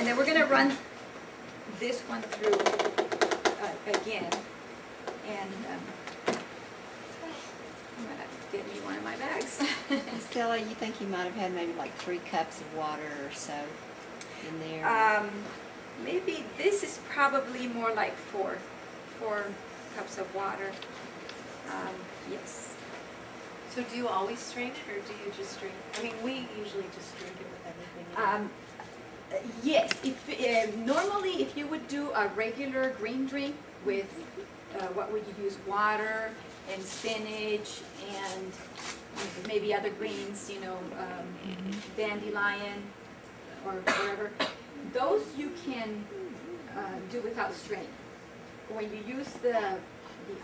And then we're gonna run this one through again. And I'm gonna get me one of my bags. Stella, you think you might have had maybe like 3 cups of water or so in there? Maybe this is probably more like 4 cups of water. Yes. So do you always strain it, or do you just drink? I mean, we usually just drink it with everything. Yes. If normally, if you would do a regular green drink with what would you use? Water and spinach and maybe other greens, you know, dandelion or whatever. Those you can do without strain. When you use the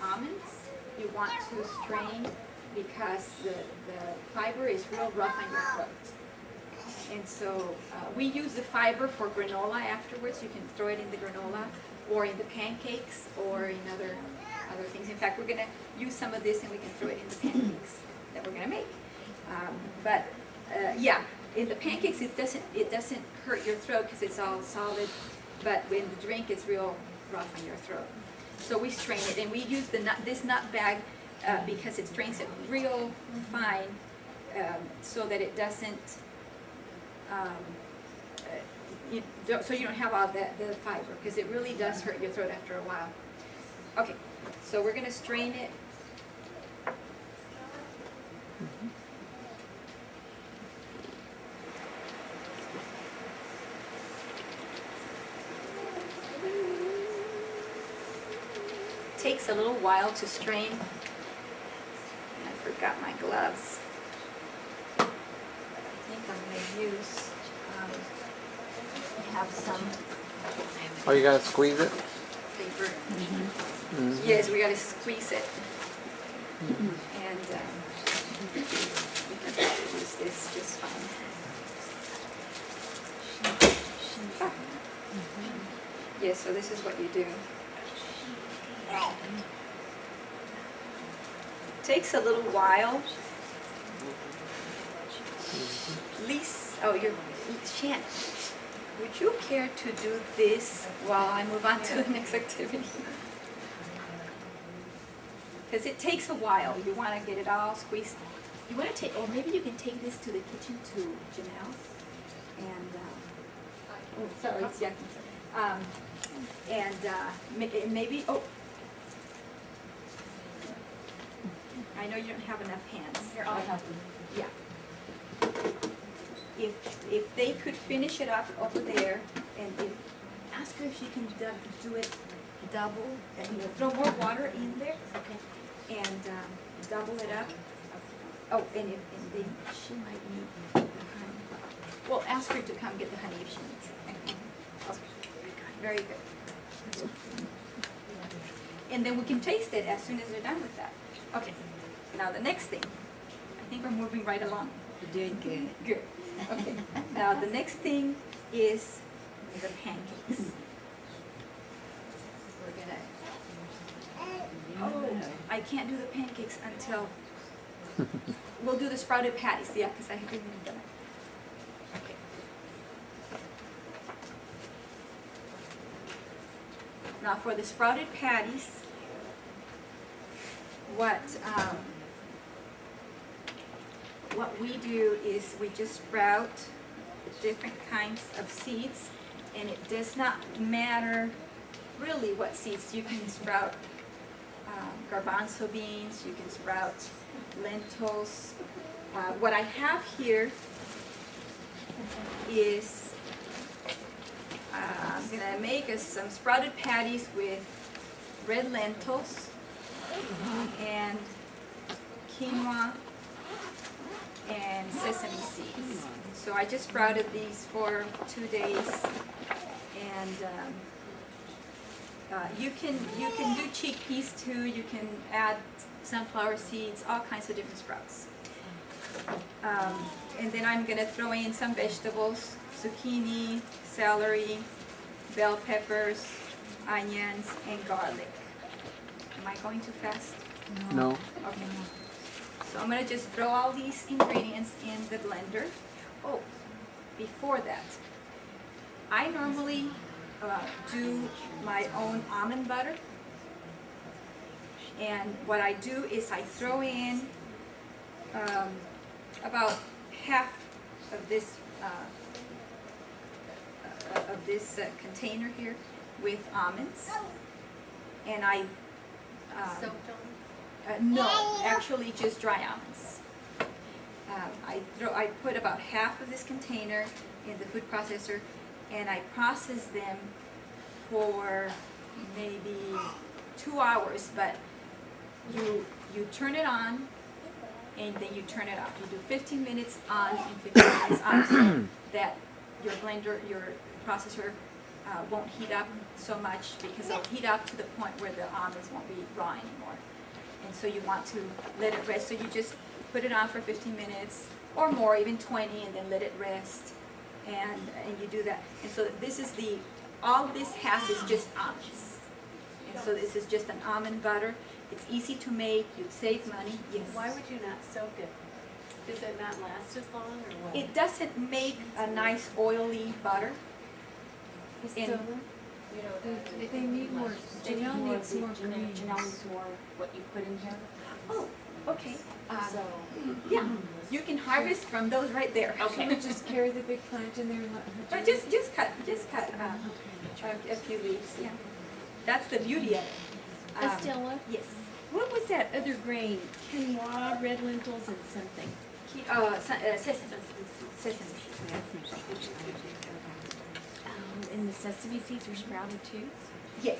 almonds, you want to strain because the fiber is real rough on your throat. And so we use the fiber for granola afterwards. You can throw it in the granola or in the pancakes or in other things. In fact, we're going to use some of this and we can throw it in the pancakes that we're going to make. Yeah, in the pancakes it doesn't hurt your throat because it's all solid, but when the drink it's real rough on your throat. So we strain it, and we use this nut bag because it strains it real fine, so that it doesn't. So you don't have all the fiber, because it really does hurt your throat after a while. Okay, so we're going to strain it. Takes a little while to strain. I forgot my gloves. I think I'm going to use, have some Oh, you gotta squeeze it? paper. Yes, we got to squeeze it. And we can probably use this just fine. Yes, so this is what you do. Takes a little while. Lisa, Shan, would you care to do this while I move on to the next activity? Because it takes a while. You want to get it all squeezed. You want to take, or maybe you can take this to the kitchen to Janelle. And, oh, sorry, it's yucky. Maybe, I know you don't have enough hands. Here, I'll help you. Yeah. If they could finish it up over there, and ask her if she can do it double, and throw more water in there. Okay. And double it up. Oh, and then she might need the honey. Well, ask her to come get the honey if she needs it. Okay. Very good. And then we can taste it as soon as they're done with that. Okay. Now the next thing. I think we're moving right along. You're doing good. Good. Okay. Now the next thing is the pancakes. We're gonna. Oh, I can't do the pancakes until. We'll do the sprouted patties. Yeah, because I haven't even done it. Okay. Now for the sprouted patties, what we do is we just sprout different kinds of seeds, and it does not matter really what seeds. You can sprout garbanzo beans, you can sprout lentils. What I have here is I'm going to make some sprouted patties with red lentils and quinoa and sesame seeds. So I just sprouted these for 2 days, and you can do chickpeas too. You can add sunflower seeds, all kinds of different sprouts. And then I'm going to throw in some vegetables: zucchini, celery, bell peppers, onions, and garlic. Am I going too fast? No. Okay. So I'm going to just throw all these ingredients in the blender. Oh, before that, I normally do my own almond butter. And what I do is I throw in about half of this container here with almonds, and I Soaked on? no, actually just dry almonds. I put about half of this container in the food processor, and I process them for maybe 2 hours. But you turn it on, and then you turn it off. You do 15 minutes on and 15 minutes off, so that your blender, your processor won't heat up so much, because it'll heat up to the point where the almonds won't be raw anymore. And so you want to let it rest. So you just put it on for 15 minutes or more, even 20, and then let it rest. And you do that. And so this is all this has is just almonds. And so this is just an almond butter. It's easy to make. You save money. Yes. Why would you not soak it? Does it not last as long, or what? It doesn't make a nice oily butter. And They need more, Janelle needs more green. Janelle needs more what you put in here. oh, okay. So, Yeah, you can harvest from those right there. She would just carry the big plant in there and let her. But just cut a few leaves. Yeah, that's the beauty of it. Estella, Yes. what was that other grain? Quinoa, red lentils, and something. Sesame. And the sesame seeds are sprouted too? Yes,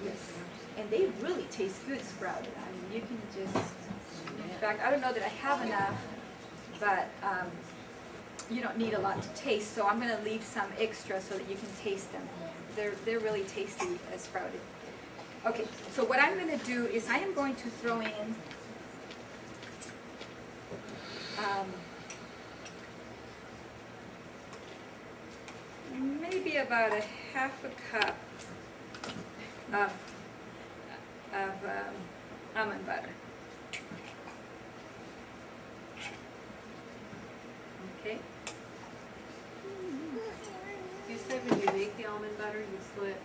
yes. And they really taste good sprouted. I mean, you can just, in fact, I don't know that I have enough, but you don't need a lot to taste, so I'm going to leave some extra so that you can taste them. They're really tasty sprouted. Okay, so what I'm going to do is I am going to throw in maybe about a half a cup of almond butter. Okay. You said when you make the almond butter, you put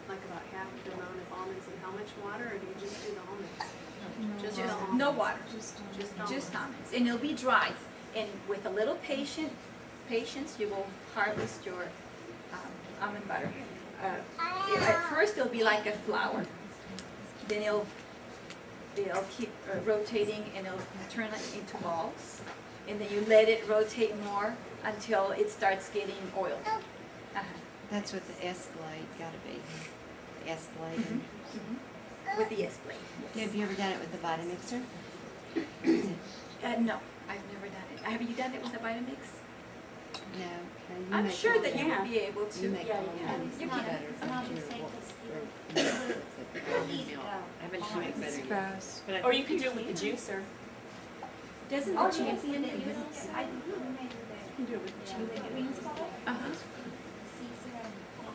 like about half the amount of almonds in how much water, or do you just do the almonds? Just the Just almonds? no water. Just Just almonds, and it'll be dry. And with a little patience, you will harvest your almond butter. At first, it'll be like a flour. Then it'll keep rotating, and it'll turn it into balls. And then you let it rotate more until it starts getting oiled. That's what the S blade gotta be. The S blade. With the S blade. Yes. Have you ever done it with the Vitamixer? No, I've never done it. Have you done it with a Vitamix? No. You I'm make sure all that you the- would be able to. You make all yeah. the You butter. can. It's not the same as I bet you make It's better. fast. Or you could do it with the juicer. Doesn't Oh, the yes. champion use? Uh-huh.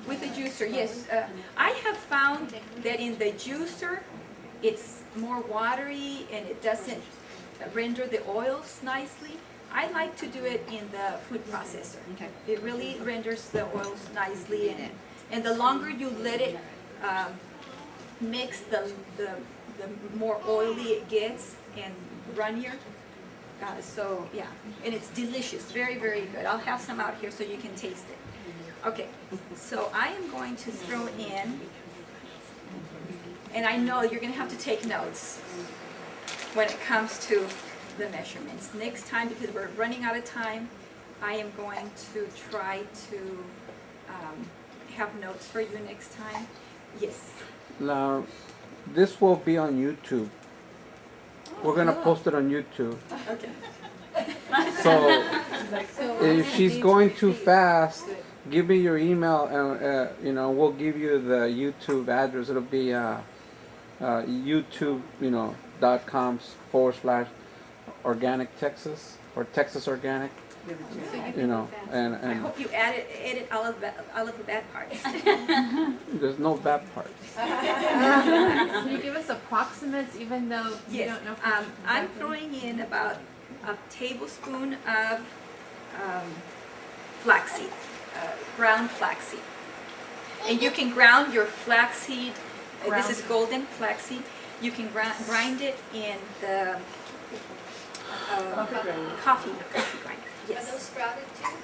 With the juicer, yes. I have found that in the juicer, it's more watery and it doesn't render the oils nicely. I like to do it in the food processor. Okay. It really renders the oils nicely, and the longer you let it mix, the more oily it gets and runnier. So yeah, and it's delicious, very, very good. I'll have some out here so you can taste it. Okay, so I am going to throw in, and I know you're going to have to take notes when it comes to the measurements. Next time, because we're running out of time, I am going to try to have notes for you next time. Yes. Now, this will be on YouTube. We're gonna post it on YouTube. Okay. So if she's going too fast, give me your email, and we'll give you the YouTube address. It'll be YouTube, .com/organic Texas or Texas Organic. And I hope you edit all of the bad parts. there's no bad parts. Can you give us approximates, even though you Yes, don't know? I'm throwing in about a tablespoon of flaxseed. ground flaxseed. And you can ground your flaxseed, this is golden flaxseed, you can grind it in the coffee grinder, yes. Are those sprouted too?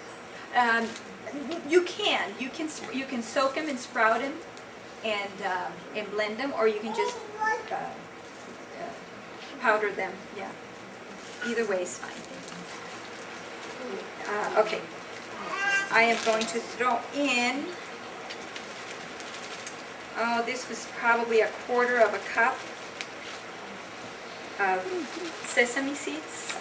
You can soak them and sprout them and blend them, or you can just powder them, yeah. Either way is fine. Okay, I am going to throw in, this was probably 1/4 of a cup of sesame seeds.